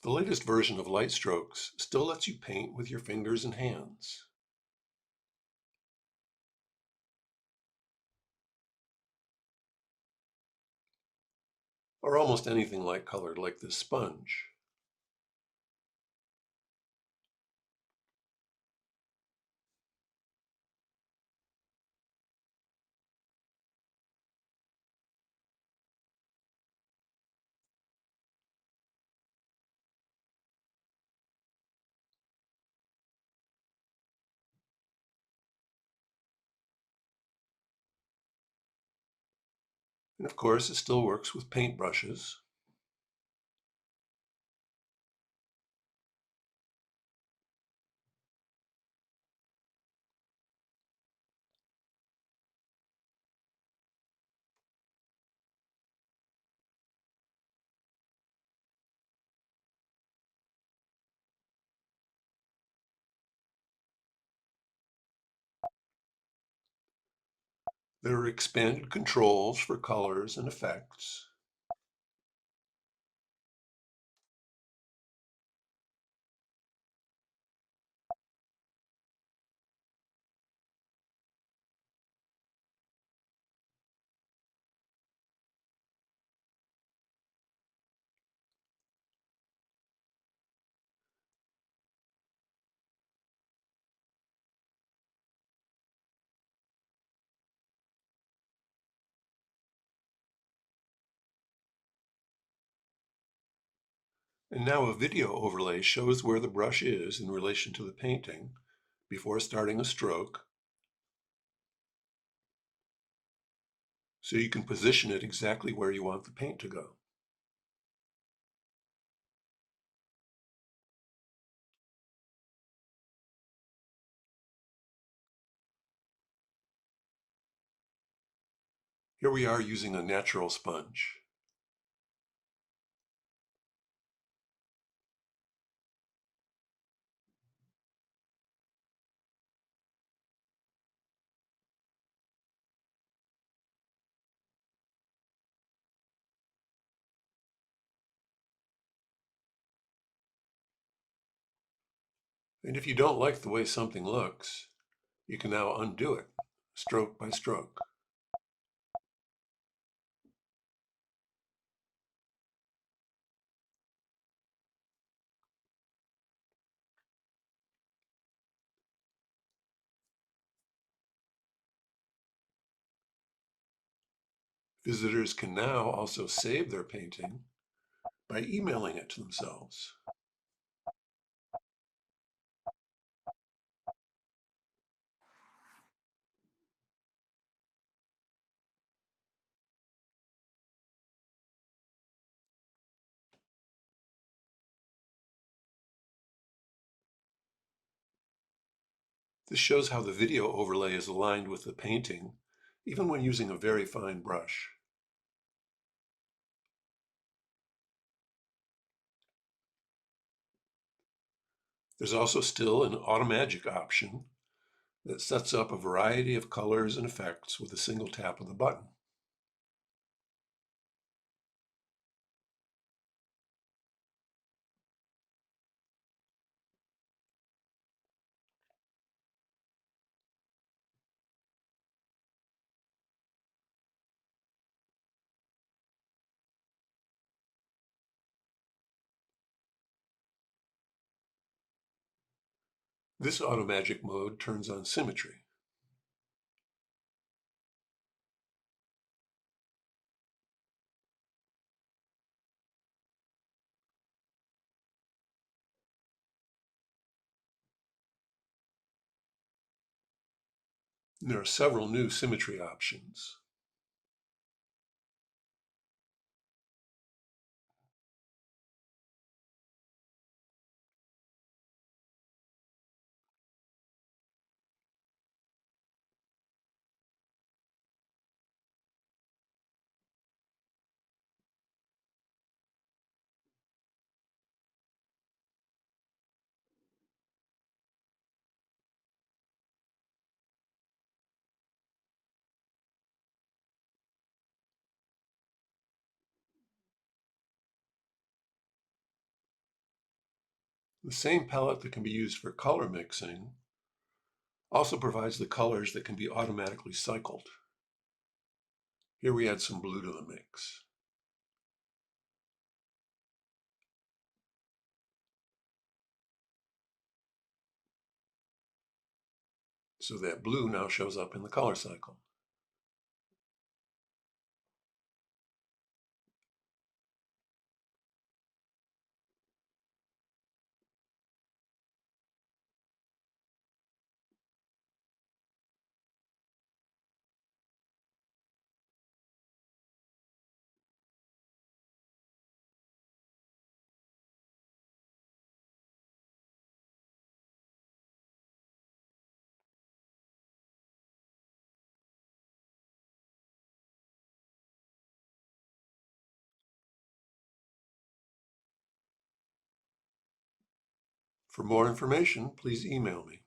The latest version of Light Strokes still lets you paint with your fingers and hands. Or almost anything light colored like this sponge. And of course, it still works with paint brushes. There are expanded controls for colors and effects. And now a video overlay shows where the brush is in relation to the painting before starting a stroke, so you can position it exactly where you want the paint to go. Here we are using a natural sponge. And if you don't like the way something looks, you can now undo it, stroke by stroke. Visitors can now also save their painting by emailing it to themselves. This shows how the video overlay is aligned with the painting, even when using a very fine brush. There's also still an Automagic option that sets up a variety of colors and effects with a single tap of the button. This Automagic mode turns on symmetry. And there are several new symmetry options. The same palette that can be used for color mixing also provides the colors that can be automatically cycled. Here we add some blue to the mix. So that blue now shows up in the color cycle. For more information, please email me.